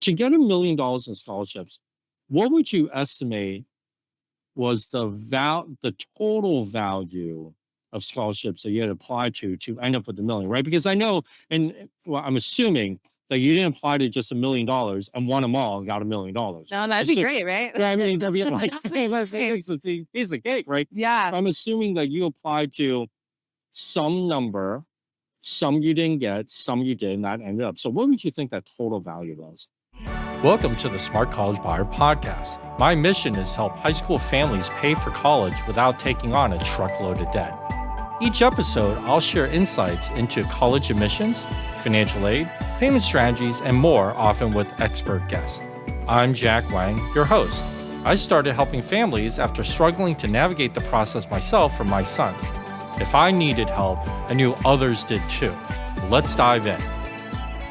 To get $1 million in scholarships, what would you estimate was the total value of scholarships that you had applied to end up with the million, right? Because I know, and well, I'm assuming that you didn't apply to just $1 million and won them all and got $1 million. No, that'd It's be just, great, right? yeah, I mean, that'd be like, hey, that's a piece of cake, right? Yeah. I'm assuming that you applied to some number, some you didn't get, some you did, and that ended up. So what would you think that total value was? Welcome to the Smart College Buyer Podcast. My mission is to help high school families pay for college without taking on a truckload of debt. Each episode, I'll share insights into college admissions, financial aid, payment strategies, and more, often with expert guests. I'm Jack Wang, your host. I started helping families after struggling to navigate the process myself for my sons. If I needed help, I knew others did too. Let's dive in.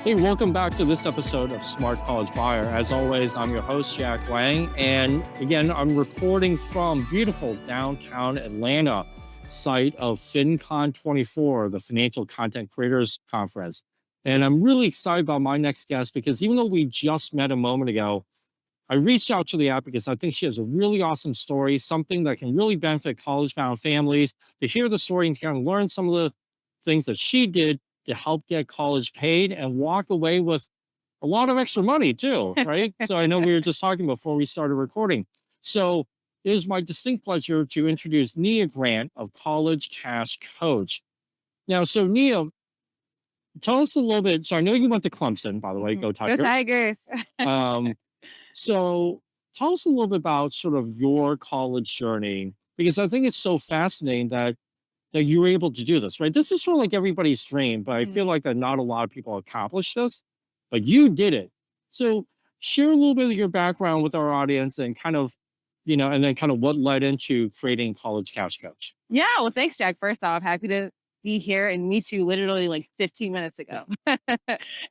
Hey, welcome back to this episode of Smart College Buyer. As always, I'm your host, Jack Wang. And again, I'm recording from beautiful downtown Atlanta, site of FinCon 24, the Financial Content Creators Conference. And I'm really excited about my next guest because even though we just met a moment ago, I reached out to the app because I think she has a really awesome story, something that can really benefit college-bound families. To hear the story and kind of learn some of the things that she did to help get college paid and walk away with a lot of extra money too, right? So I know we were just talking before we started recording. So it is my distinct pleasure to introduce Nia Grant of College Cash Coach. Now, so Nia, tell us a little bit. So I know you went to Clemson, by the way, go Tigers. Go Tigers. So tell us a little bit about sort of your college journey, because I think it's so fascinating that you were able to do this, right? This is sort of like everybody's dream, but I feel like that not a lot of people accomplish this, but you did it. So share a little bit of your background with our audience and kind of, and then kind of what led into creating College Cash Coach. Yeah, well, thanks, Jack. First off, happy to be here and meet you literally like 15 minutes ago.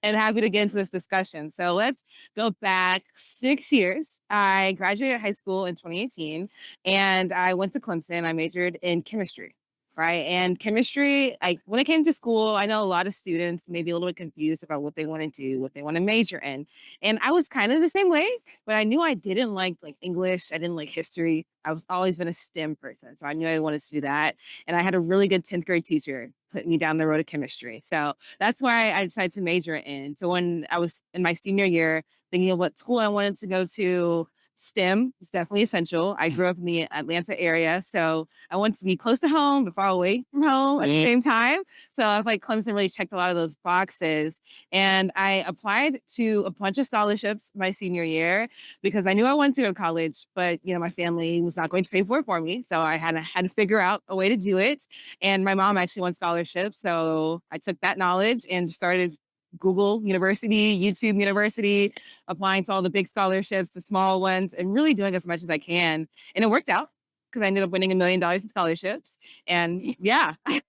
And happy to get into this discussion. So let's go back 6 years. I graduated high school in 2018 and I went to Clemson. I majored in chemistry. Right. And chemistry, when it came to school, I know a lot of students may be a little bit confused about what they want to do, what they want to major in. And I was kind of the same way, but I knew I didn't like English. I didn't like history. I was always been a STEM person. So I knew I wanted to do that. And I had a really good 10th grade teacher put me down the road of chemistry. So that's why I decided to major in. So when I was in my senior year, thinking of what school I wanted to go to, STEM is definitely essential. I grew up in the Atlanta area, so I wanted to be close to home, but far away from home at the same time. So I feel like Clemson really checked a lot of those boxes. And I applied to a bunch of scholarships my senior year because I knew I wanted to go to college, but my family was not going to pay for it for me. So I had to figure out a way to do it. And my mom actually won scholarships. So I took that knowledge and started Google University, YouTube University, applying to all the big scholarships, the small ones, and really doing as much as I can. And it worked out because I ended up winning $1 million in scholarships. And yeah, got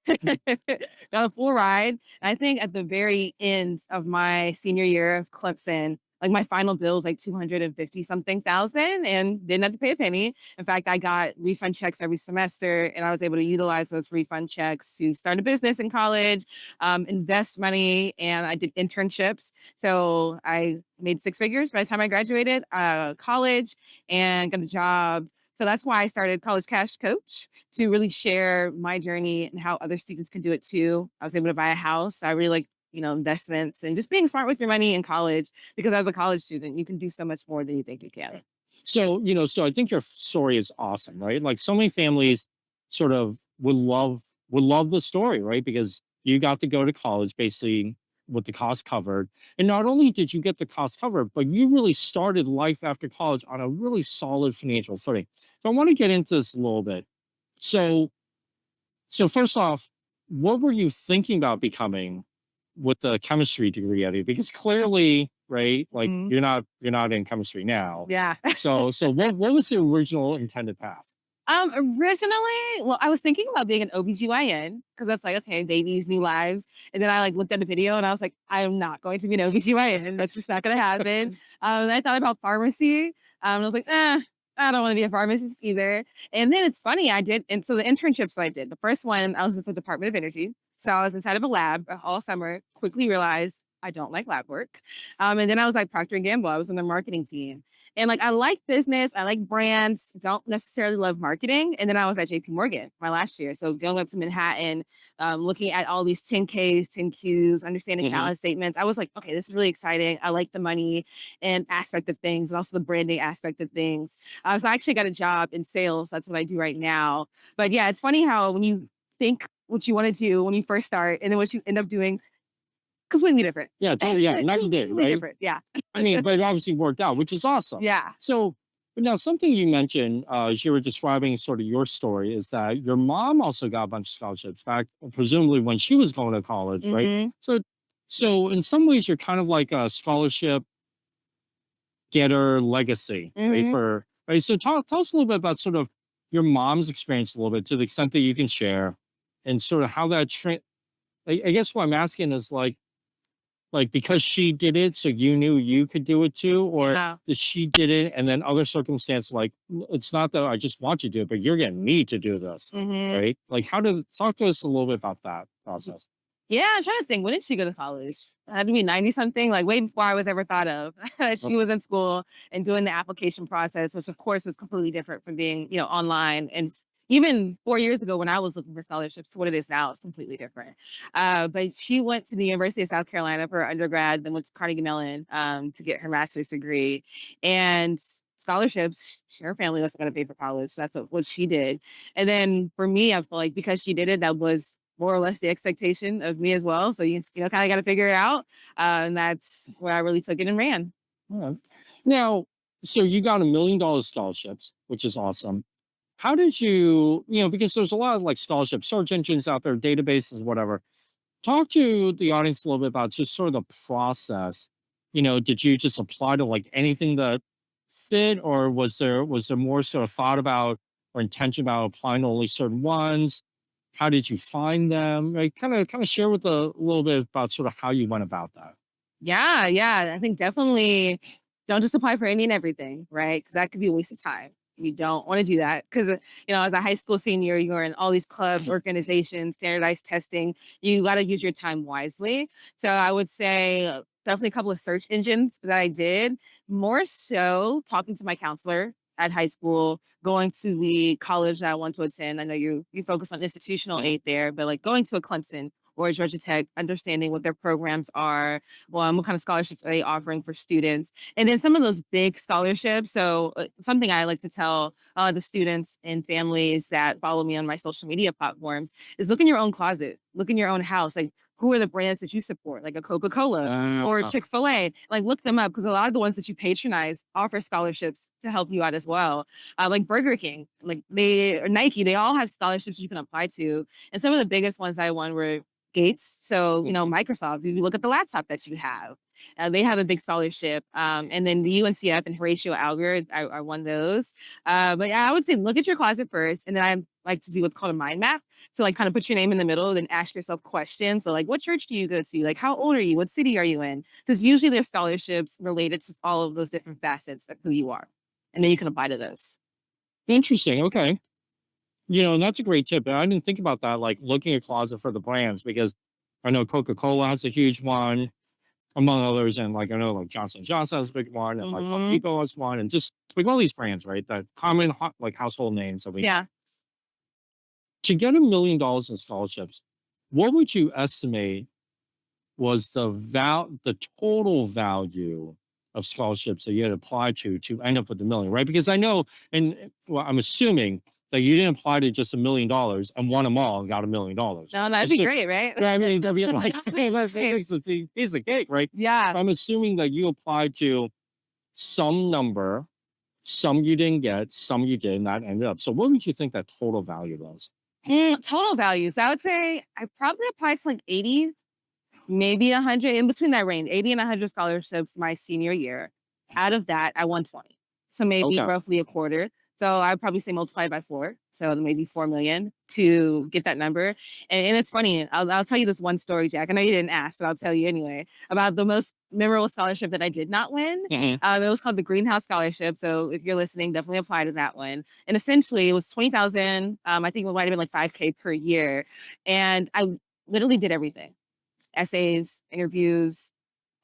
a full ride. And I think at the very end of my senior year of Clemson, my final bill was like 250 something thousand and didn't have to pay a penny. In fact, I got refund checks every semester and I was able to utilize those refund checks to start a business in college, invest money, and I did internships. So I made 6 figures by the time I graduated college and got a job. So that's why I started College Cash Coach, to really share my journey and how other students can do it too. I was able to buy a house. I really like investments and just being smart with your money in college, because as a college student, you can do so much more than you think you can. So, so I think your story is awesome, right? Like so many families sort of would love the story, right? Because you got to go to college basically with the cost covered. And not only did you get the cost covered, but you really started life after college on a really solid financial footing. So I want to get into this a little bit. So first off, what were you thinking about becoming with the chemistry degree at it? Because clearly, right, you're not in chemistry now. Yeah. So what was the original intended path? Originally, well, I was thinking about being an OBGYN because that's okay, babies, new lives. And then I looked at the video and I was like, I'm not going to be an OBGYN. That's just not going to happen. I thought about pharmacy. I was like, I don't want to be a pharmacist either. And then it's funny, so the internships I did, the first one, I was with the Department of Energy. So I was inside of a lab all summer, quickly realized I don't like lab work. And then I was like Procter& Gamble. I was in the marketing team. And like I like business, I like brands, don't necessarily love marketing. And then I was at JP Morgan my last year. So going up to Manhattan, looking at all these 10Ks, 10Qs, understanding balance statements. I was like, okay, this is really exciting. I like the money and aspect of things and also the branding aspect of things. So I actually got a job in sales. That's what I do right now. But yeah, it's funny how when you think what you want to do when you first start and then what you end up doing, completely different. Yeah, night and day, Completely right? different. Yeah. I mean, but it obviously worked out, which is awesome. Yeah. So now something you mentioned as you were describing sort of your story is that your mom also got a bunch of scholarships back, presumably when she was going to college, right? Mhm. So in some ways, you're kind of like a scholarship getter legacy, right? Mhm. Right. So tell us a little bit about sort of your mom's experience a little bit to the extent that you can share, and sort of how that. I guess what I'm asking is like because she did it, so you knew you could do it too, or Yeah. that she did it and then other circumstances like it's not that I just want you to do it, but you're getting me to do this, Mhm. right? Like how did talk to us a little bit about that process? Yeah, I'm trying to think. When did she go to college? It had to be 90 something, like way before I was ever thought of. She was in school and doing the application process, which of course was completely different from being, online. And even 4 years ago when I was looking for scholarships to what it is now, it's completely different. But she went to the University of South Carolina for her undergrad, then went to Carnegie Mellon to get her master's degree. And scholarships, her family wasn't going to pay for college. So that's what she did. And then for me, I feel like because she did it, that was more or less the expectation of me as well. So kind of got to figure it out, and that's where I really took it and ran. All right. Now, so you got $1 million scholarships, which is awesome. How did you, because there's a lot of like scholarship search engines out there, databases, whatever. Talk to the audience a little bit about just sort of the process. Did you just apply to like anything that fit, or was there more sort of thought about or intention about applying to only certain ones? How did you find them? Like, kind of share with a little bit about sort of how you went about that. Yeah, yeah. I think definitely don't just apply for any and everything, right? Because that could be a waste of time. You don't want to do that because, as a high school senior, you're in all these clubs, organizations, standardized testing. You got to use your time wisely. So I would say definitely a couple of search engines that I did. More so talking to my counselor at high school, going to the college that I want to attend. I know you focus on institutional aid there, but like going to a Clemson or Georgia Tech, understanding what their programs are, what kind of scholarships are they offering for students, and then some of those big scholarships. So something I like to tell the students and families that follow me on my social media platforms is look in your own closet, look in your own house, like who are the brands that you support, like a Coca Cola or Chick Fil A. Like look them up because a lot of the ones that you patronize offer scholarships to help you out as well. Like Burger King, like or Nike, they all have scholarships you can apply to. And some of the biggest ones I won were Gates. So, Microsoft, if you look at the laptop that you have, they have a big scholarship. And then the UNCF and Horatio Alger, I won those. But yeah, I would say look at your closet first. And then I like to do what's called a mind map. So like kind of put your name in the middle, then ask yourself questions. So like, what church do you go to? Like, how old are you? What city are you in? Because usually there's scholarships related to all of those different facets of who you are. And then you can apply to those. Interesting. Okay. And that's a great tip. I didn't think about that, like looking at closet for the brands, because I know Coca Cola has a huge one, among others, and like I know like Johnson has a big one, and like Home Depot has one, and just like all these brands, right? That common like household names that we. Yeah. To get $1 million in scholarships, what would you estimate was the total value of scholarships that you had applied to end up with $1 million, right? Because I know, and well, I'm assuming that you didn't apply to just $1 million and won them all and got $1 million. No, that'd be great, right? Yeah, I mean, that'd be like, hey, that's a piece of cake, right? Yeah. I'm assuming that you applied to some number, some you didn't get, some you did, and that ended up. So what would you think that total value was? Total values. I would say I probably applied to like 80, maybe 100, in between that range, 80 and 100 scholarships my senior year. Out of that, I won 20. So maybe roughly a quarter. So I'd probably say multiply by 4. So maybe 4 million to get that number. And it's funny. I'll tell you this one story, Jack. I know you didn't ask, but I'll tell you anyway about the most memorable scholarship that I did not win. It was called the Greenhouse Scholarship. So if you're listening, definitely apply to that one. And essentially it was 20,000. I think it might have been like 5K per year. And I literally did everything. Essays, interviews,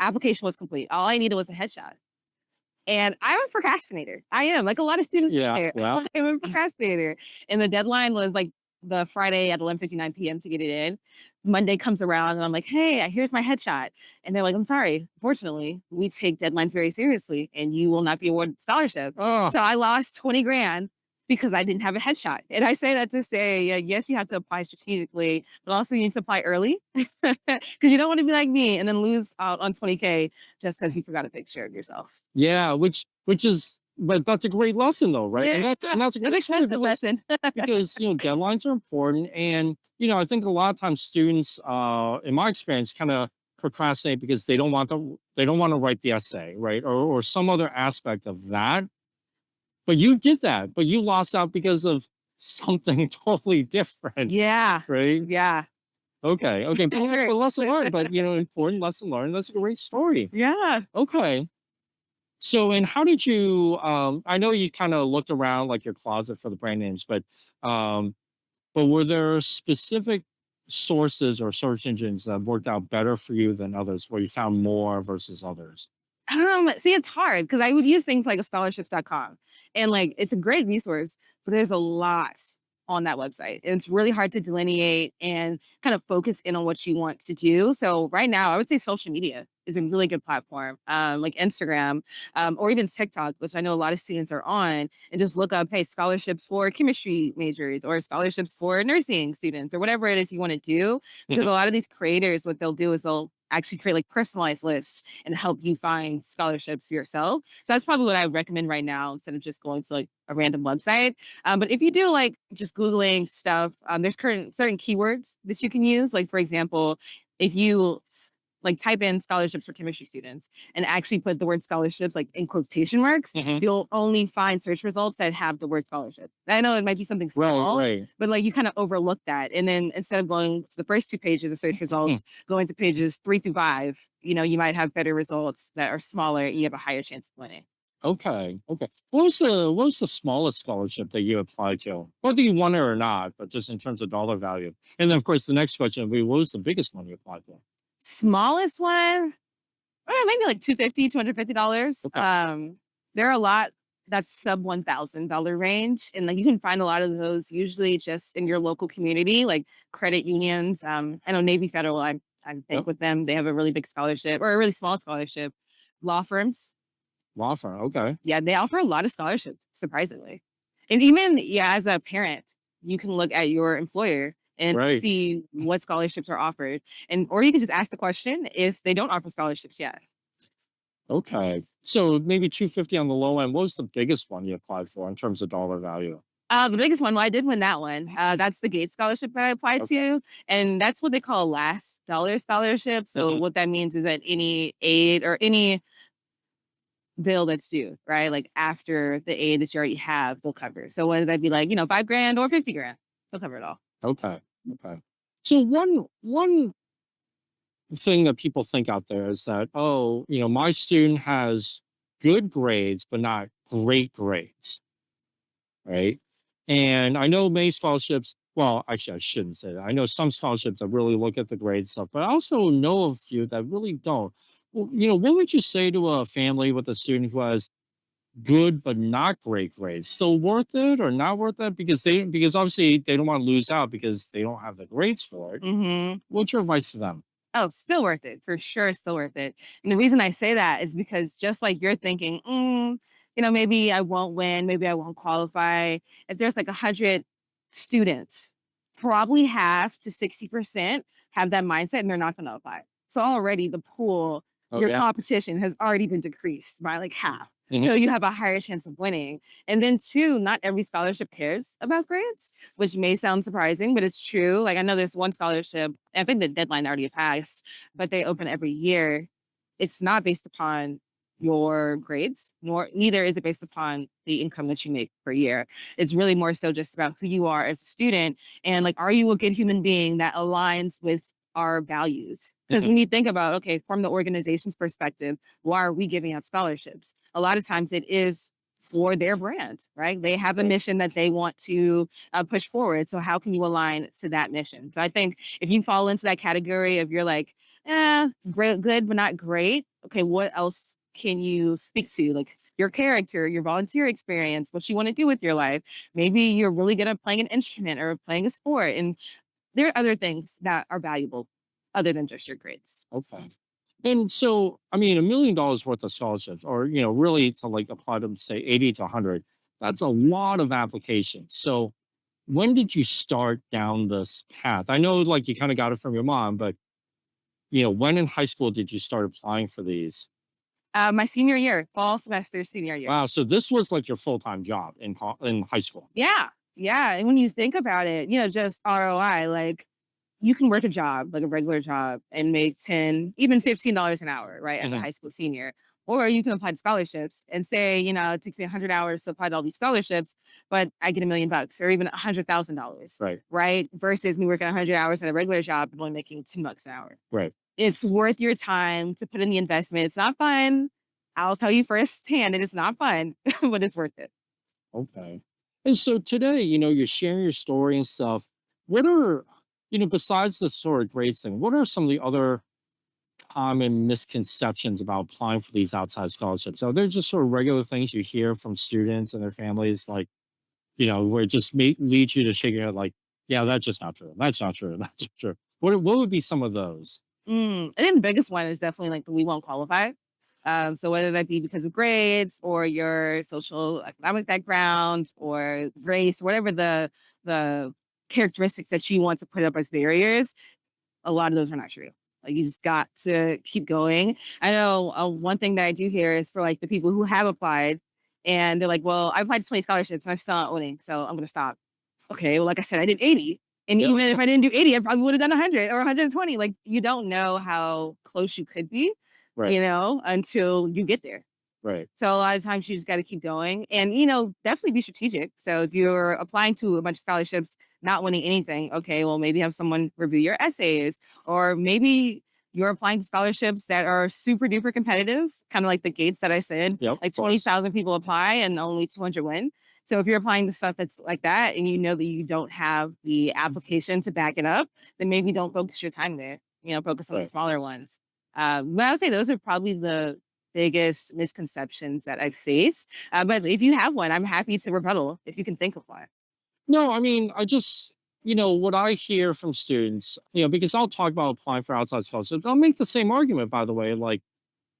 application was complete. All I needed was a headshot. And I'm a procrastinator. I am, like a lot of students out there. Well, I'm a procrastinator. And the deadline was like the Friday at 11:59 p.m. to get it in. Monday comes around and I'm like, hey, here's my headshot. And they're like, I'm sorry. Fortunately, we take deadlines very seriously and you will not be awarded scholarship. oh, So I lost 20 grand because I didn't have a headshot. And I say that to say, yes, you have to apply strategically, but also you need to apply early because you don't want to be like me and then lose out on 20K just because you forgot a picture of yourself. yeah, which is, but that's a great lesson though, right? And that's a An great story expensive because, lesson. because deadlines are important, and I think a lot of times students, in my experience, kind of procrastinate because they don't want to write the essay, right, or some other aspect of that. But you did that, but you lost out because of something totally different, Yeah. right? Yeah. Okay, Sure. but lesson learned, but important lesson learned. That's a great story. Yeah. Okay. So, and how did you, I know you kind of looked around like your closet for the brand names, but were there specific sources or search engines that worked out better for you than others, where you found more versus others? See, it's hard because I would use things like scholarships.com and like it's a great resource, but there's a lot on that website. And it's really hard to delineate and kind of focus in on what you want to do. So right now, I would say social media is a really good platform, like Instagram, or even TikTok, which I know a lot of students are on, and just look up, hey, scholarships for chemistry majors or scholarships for nursing students or whatever it is you want to do. Because a lot of these creators, what they'll do is they'll actually create like personalized lists and help you find scholarships yourself. So that's probably what I would recommend right now instead of just going to like a random website. But if you do like just Googling stuff, there's certain keywords that you can use. Like for example, if you like type in scholarships for chemistry students and actually put the word scholarships like in quotation marks, you'll only find search results that have the word scholarship. I know it might be something small, Right. but like you kind of overlook that. And then instead of going to the first 2 pages of search results, going to pages 3 through 5, you might have better results that are smaller and you have a higher chance of winning. Okay. What was the smallest scholarship that you applied to? Whether you won it or not, but just in terms of dollar value. And then of course the next question would be, what was the biggest one you applied to? Smallest one, maybe like $250. Okay. There are a lot that's sub $1,000 range, and like you can find a lot of those usually just in your local community, like credit unions. I know Navy Federal. I think Yep. with them, they have a really big scholarship or a really small scholarship. Law firms, Law firm. Okay. yeah, they offer a lot of scholarships, surprisingly. And even as a parent, you can look at your employer and Right. see what scholarships are offered, or you can just ask the question if they don't offer scholarships yet. Okay. So maybe 250 on the low end. What was the biggest one you applied for in terms of dollar value? The biggest one, well, I did win that one. That's the Gates scholarship that I applied to, and that's what they call a last dollar scholarship. So what that means is that any aid or any bill that's due, right? Like after the aid that you already have, they'll cover. So whether that be like, $5,000 or 50 grand, they'll cover it all. Okay. So one thing that people think out there is that, oh, my student has good grades, but not great grades, right? And I know many scholarships, well, actually, I shouldn't say that. I know some scholarships that really look at the grade stuff, but I also know a few that really don't. Well, what would you say to a family with a student who has good but not great grades? Still worth it or not worth it? Because obviously they don't want to lose out because they don't have the grades for it. Mm-hmm. What's your advice to them? Oh, still worth it. For sure, still worth it. And the reason I say that is because just like you're thinking, maybe I won't win, maybe I won't qualify. If there's like 100 students, probably half to 60% have that mindset and they're not going to apply. So already the pool, your competition has already been decreased by like half. So you have a higher chance of winning. And then 2, not every scholarship cares about grades, which may sound surprising, but it's true. Like I know there's one scholarship, I think the deadline already passed, but they open every year. It's not based upon your grades, neither is it based upon the income that you make per year. It's really more so just about who you are as a student and like, are you a good human being that aligns with our values? Because when you think about, okay, from the organization's perspective, why are we giving out scholarships? A lot of times it is for their brand, right? They have a mission that they want to push forward. So how can you align to that mission? So I think if you fall into that category of you're like, great, good, but not great. Okay, what else can you speak to? Like your character, your volunteer experience, what you want to do with your life. Maybe you're really good at playing an instrument or playing a sport. And there are other things that are valuable other than just your grades. Okay. And so, I mean, $1 million worth of scholarships, or, really to like apply them, say 80 to 100, that's a lot of applications. So, when did you start down this path? I know like you kind of got it from your mom, but, when in high school did you start applying for these? My senior year, fall semester, senior year. Wow. So, this was like your full time job in high school. Yeah. Yeah. And when you think about it, just ROI, like you can work a job, like a regular job, and make 10, even $15 an hour, right? As a Mhm. high school senior. Or you can apply to scholarships and say, it takes me 100 hours to apply to all these scholarships, but I get $1,000,000 or even $100,000, Right. right? Versus me working 100 hours at a regular job and only making $10 an hour. Right. It's worth your time to put in the investment. It's not fun. I'll tell you firsthand, it is not fun, but it's worth it. Okay. And so today, you're sharing your story and stuff. What are, besides the sort of grades thing, what are some of the other common misconceptions about applying for these outside scholarships? Are there just sort of regular things you hear from students and their families, like, where it just leads you to shake your head, like, yeah, that's just not true. That's not true. That's not true. What would be some of those? I think the biggest one is definitely like the we won't qualify. So whether that be because of grades or your social economic background or race, whatever the characteristics that you want to put up as barriers, a lot of those are not true. Like you just got to keep going. I know one thing that I do hear is for like the people who have applied and they're like, well, I applied to 20 scholarships and I'm still not owning, so I'm going to stop. Okay, well, like I said, I did 80. And Yep. even if I didn't do 80, I probably would have done 100 or 120. Like you don't know how close you could be, Right. until you get there. Right. So a lot of times you just got to keep going and, definitely be strategic. So if you're applying to a bunch of scholarships, not winning anything, okay, well, maybe have someone review your essays, or maybe you're applying to scholarships that are super duper competitive, kind of like the gates that I said, Yep. like of course. 20,000 people apply and only 200 win. So if you're applying to stuff that's like that and you know that you don't have the application to back it up, then maybe don't focus your time there, focus on the Right. smaller ones. But I would say those are probably the biggest misconceptions that I face. But if you have one, I'm happy to rebuttal if you can think of one. No, I mean, I just, what I hear from students, because I'll talk about applying for outside scholarships. I'll make the same argument, by the way, like,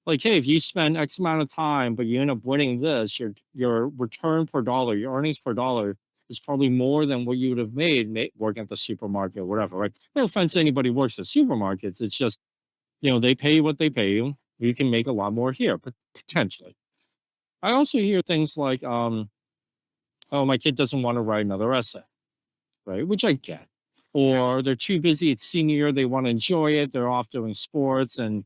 hey, if you spend X amount of time, but you end up winning this, your return per dollar, your earnings per dollar is probably more than what you would have made working at the supermarket or whatever, right? No offense to anybody who works at supermarkets. It's just, they pay you what they pay you. You can make a lot more here, but potentially. I also hear things like, oh, my kid doesn't want to write another essay, right? Which I get. Or they're too busy at senior year, they want to enjoy it. They're off doing sports and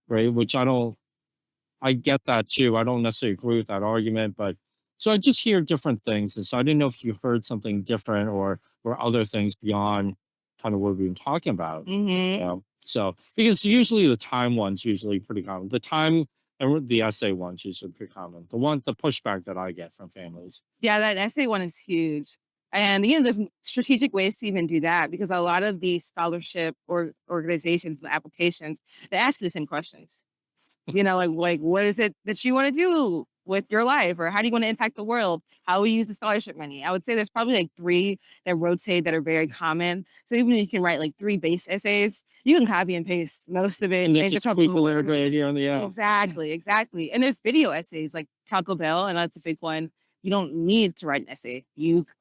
right, which I get that too. I don't necessarily agree with that argument, but so I just hear different things. And so I didn't know if you heard something different or other things beyond kind of what we've been talking about. Mm-hmm. So because usually the time one's usually pretty common. The time and the essay one's usually pretty common. The pushback that I get from families. Yeah, that essay one is huge. And there's strategic ways to even do that because a lot of these scholarship or organizations and applications, they ask you the same questions. Like what is it that you want to do with your life, or how do you want to impact the world? How will you use the scholarship money? I would say there's probably like 3 that rotate that are very common. So even if you can write like 3 base essays, you can copy and paste most of it. And they change a just couple squeak a little bit here and there. Exactly. And there's video essays like Taco Bell, and that's a big one. You don't need to write an essay.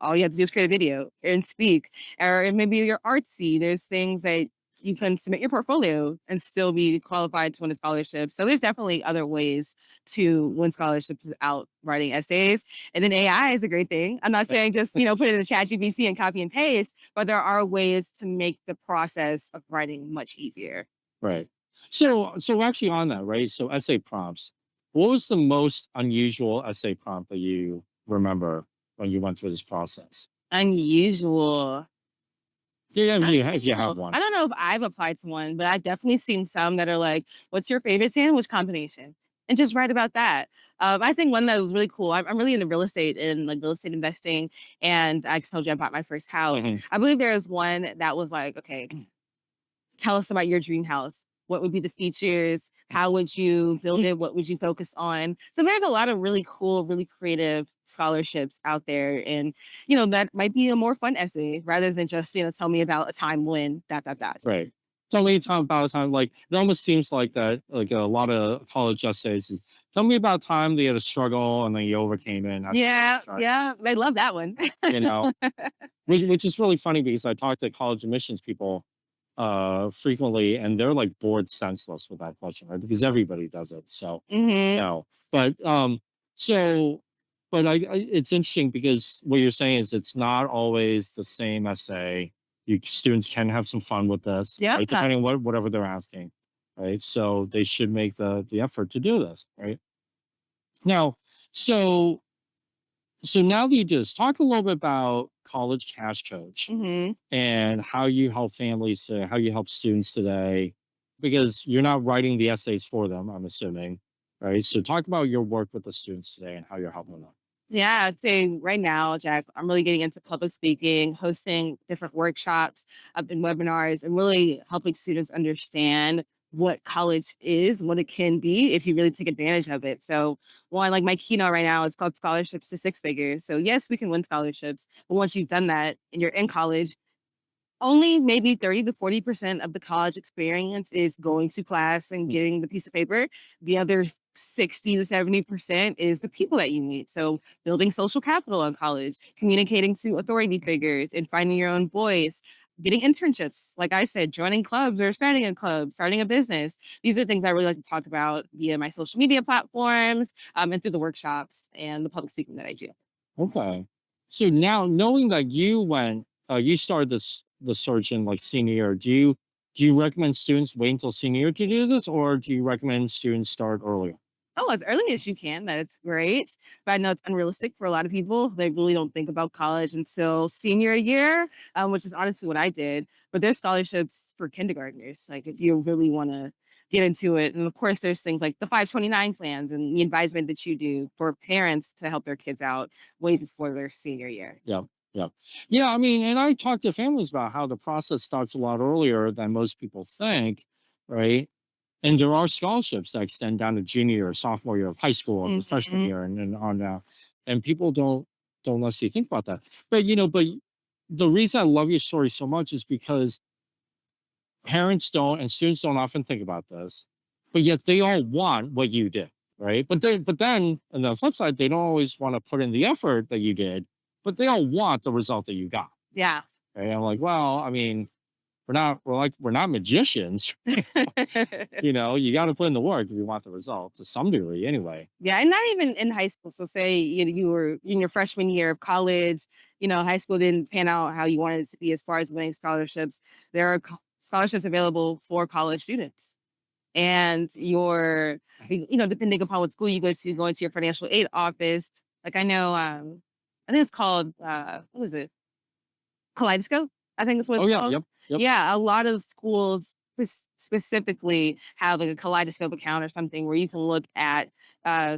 All you have to do is create a video and speak. Or maybe you're artsy. There's things that you can submit your portfolio and still be qualified to win a scholarship. So there's definitely other ways to win scholarships without writing essays. And then AI is a great thing. I'm not saying just, put it in the chat GPT and copy and paste, but there are ways to make the process of writing much easier. Right. So actually on that, right? So essay prompts. What was the most unusual essay prompt that you remember when you went through this process? Unusual. Yeah, if you have one. I don't know if I've applied to one, but I've definitely seen some that are like, what's your favorite sandwich combination? And just write about that. I think one that was really cool. I'm really into real estate and like real estate investing. And I told you I bought my first house. Mhm. I believe there was one that was like, okay, tell us about your dream house. What would be the features? How would you build it? What would you focus on? So there's a lot of really cool, really creative scholarships out there. And, that might be a more fun essay rather than just, tell me about a time when, dot, dot, dot. Right. Tell me about a time, like, it almost seems like that, like a lot of college essays is, tell me about a time that you had a struggle and then you overcame it. Yeah. I love that one. You know, which is really funny because I talk to college admissions people frequently and they're like bored senseless with that question, right? Because everybody does it. So, but so but it's interesting because what you're saying is it's not always the same essay. Students can have some fun with this, Yeah. right? Depending on whatever they're asking, right? So they should make the effort to do this, right? Now, so now that you do this, talk a little bit about College Cash Coach hmm and how you help families, how you help students today, because you're not writing the essays for them, I'm assuming, right? So talk about your work with the students today and how you're helping them. Yeah, I'd say right now, Jack, I'm really getting into public speaking, hosting different workshops and webinars, and really helping students understand what college is, what it can be if you really take advantage of it. So, one, like my keynote right now, it's called Scholarships to Six Figures. So, yes, we can win scholarships, but once you've done that and you're in college, only maybe 30 to 40% of the college experience is going to class and getting the piece of paper. The other 60 to 70% is the people that you meet. So building social capital in college, communicating to authority figures and finding your own voice, getting internships. Like I said, joining clubs or starting a club, starting a business. These are things I really like to talk about via my social media platforms and through the workshops and the public speaking that I do. Okay. So now knowing that you started the search in like senior year, do you recommend students wait until senior year to do this, or do you recommend students start earlier? Oh, as early as you can. That's great. But I know it's unrealistic for a lot of people. They really don't think about college until senior year, which is honestly what I did. But there's scholarships for kindergartners, like if you really want to get into it. And of course, there's things like the 529 plans and the advisement that you do for parents to help their kids out way before their senior year. Yeah. Yeah. Yeah. I mean, and I talk to families about how the process starts a lot earlier than most people think, right? And there are scholarships that extend down to junior year or sophomore year of high school or the freshman Mhm. year and on down. And people don't necessarily think about that. But the reason I love your story so much is because parents don't and students don't often think about this, but yet they all want what you did, right? But then on the flip side, they don't always want to put in the effort that you did, but they all want the result that you got. Yeah. Right? I'm like, well, I mean, we're not magicians. You got to put in the work if you want the result to some degree anyway. Yeah, and not even in high school. So say you were in your freshman year of college, high school didn't pan out how you wanted it to be as far as winning scholarships. There are scholarships available for college students. And depending upon what school you go into your financial aid office. Like I know, I think it's called, what is it? Kaleidoscope, I think it's what Oh it's yeah, called. yep. Yeah, a lot of schools specifically have like a Kaleidoscope account or something where you can look at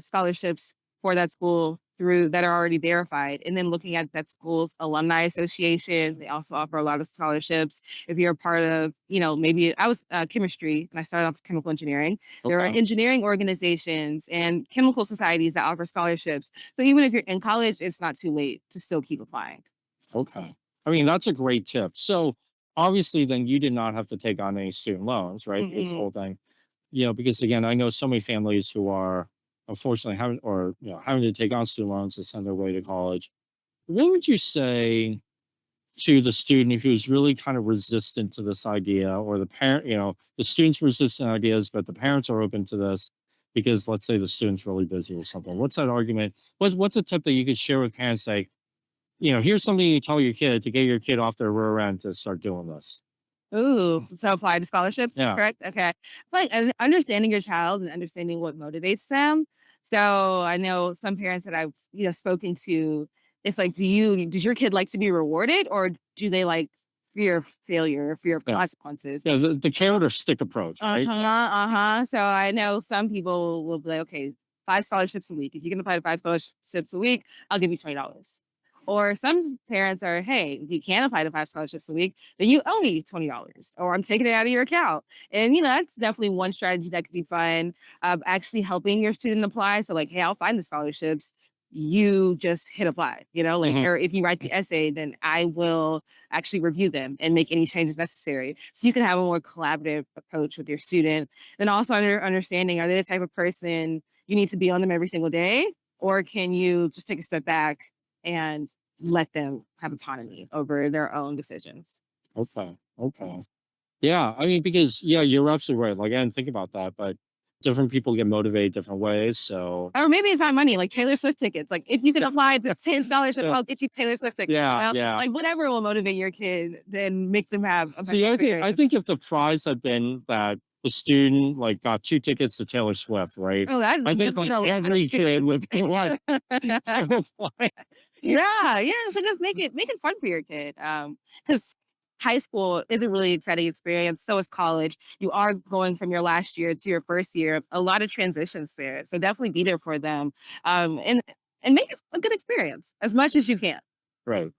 scholarships for that school through that are already verified, and then looking at that school's alumni associations. They also offer a lot of scholarships. If you're a part of, maybe I was chemistry and I started off as chemical engineering. There are Okay. engineering organizations and chemical societies that offer scholarships. So even if you're in college, it's not too late to still keep applying. Okay. I mean, that's a great tip. So obviously then you did not have to take on any student loans, right? This Mm-mm. whole thing. Because again, I know so many families who are unfortunately having to take on student loans to send their way to college. What would you say to the student who's really kind of resistant to this idea, or the parent, the student's resistant to ideas, but the parents are open to this because let's say the student's really busy or something. What's that argument? What's a tip that you could share with parents, like, here's something you tell your kid to get your kid off their rear end to start doing this. Ooh, so apply to scholarships, Yeah. correct? Okay. Like understanding your child and understanding what motivates them. So I know some parents that I've, spoken to, it's like, does your kid like to be rewarded, or do they like fear of failure, fear of Yeah. consequences? Yeah, the carrot or stick approach, right? So I know some people will be like, okay, 5 scholarships a week. If you can apply to 5 scholarships a week, I'll give you $20. Or some parents are, hey, if you can apply to 5 scholarships a week, then you owe me $20, or I'm taking it out of your account. And, that's definitely one strategy that could be fun. Actually helping your student apply. So like, hey, I'll find the scholarships. You just hit apply, or if you write the essay, then I will actually review them and make any changes necessary. So you can have a more collaborative approach with your student. Then also understanding, are they the type of person you need to be on them every single day? Or can you just take a step back and let them have autonomy over their own decisions? Okay. Yeah, I mean, because you're absolutely right. Like, I didn't think about that, but different people get motivated different ways. So Or maybe it's not money, like Taylor Swift tickets. Like if you can apply the same scholarship, I'll get you Taylor Swift tickets. Yeah. Like whatever will motivate your kid, then make them have a See, I think if the prize had been that the student like got 2 tickets to Taylor Swift, right? Oh, that I think like every kid would be like, yeah. So just make it fun for your kid. Because high school is a really exciting experience. So is college. You are going from your last year to your first year. A lot of transitions there. So definitely be there for them. And make it a good experience as much as you can. Right.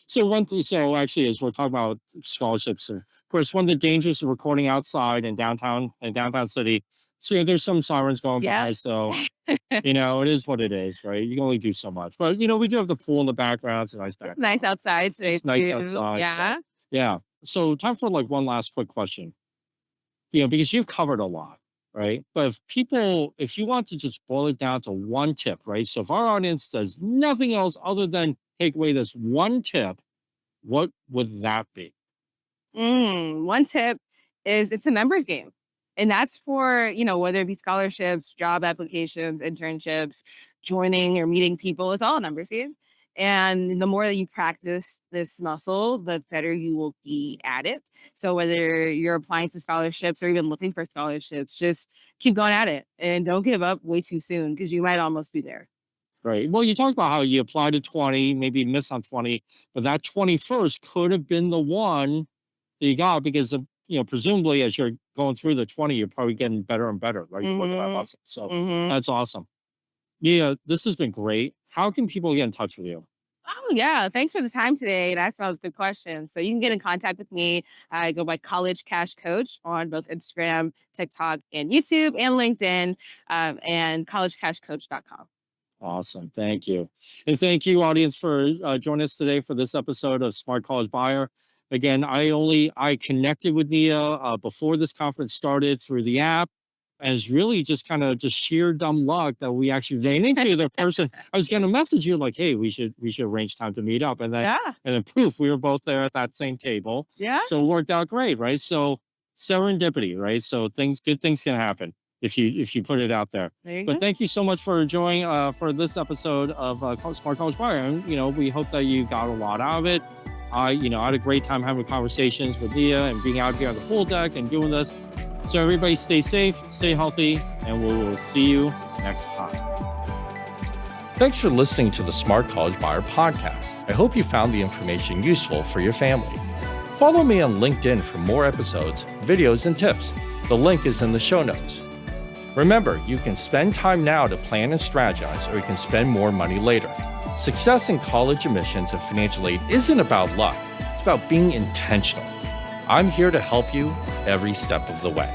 So actually, as we're talking about scholarships, of course, one of the dangers of recording outside in downtown city. So there's some sirens going by. So it is what it is, right? You can only do so much. But we do have the pool in the background. It's a nice background. It's nice outside today. It's nice outside. Yeah. So, yeah. So time for like one last quick question. Because you've covered a lot, right? But if you want to just boil it down to one tip, right? So if our audience does nothing else other than take away this one tip, what would that be? One tip is it's a numbers game. And that's for, whether it be scholarships, job applications, internships, joining or meeting people, it's all a numbers game. And the more that you practice this muscle, the better you will be at it. So whether you're applying to scholarships or even looking for scholarships, just keep going at it and don't give up way too soon because you might almost be there. Right. Well, you talked about how you applied to 20, maybe miss on 20, but that 21st could have been the one that you got because of, presumably as you're going through the 20, you're probably getting better and better, right? So that's awesome. Nia, this has been great. How can people get in touch with you? Oh, yeah. Thanks for the time today. That was a good question. So you can get in contact with me. I go by College Cash Coach on both Instagram, TikTok, and YouTube, and LinkedIn, and collegecashcoach.com. Awesome. Thank you. And thank you, audience, for joining us today for this episode of Smart College Buyer. Again, I connected with Nia before this conference started through the app. And it's really just kind of just sheer dumb luck that we actually ran into the person. I was going to message you like, hey, we should arrange time to meet up. And then poof, we were both there at that same table. Yeah. So it worked out great, right? So serendipity, right? So good things can happen if you put it out there. But thank you so much for joining for this episode of Smart College Buyer. And, we hope that you got a lot out of it. I had a great time having conversations with Nia and being out here on the pool deck and doing this. So everybody stay safe, stay healthy, and we will see you next time. Thanks for listening to the Smart College Buyer podcast. I hope you found the information useful for your family. Follow me on LinkedIn for more episodes, videos, and tips. The link is in the show notes. Remember, you can spend time now to plan and strategize, or you can spend more money later. Success in college admissions and financial aid isn't about luck. It's about being intentional. I'm here to help you every step of the way.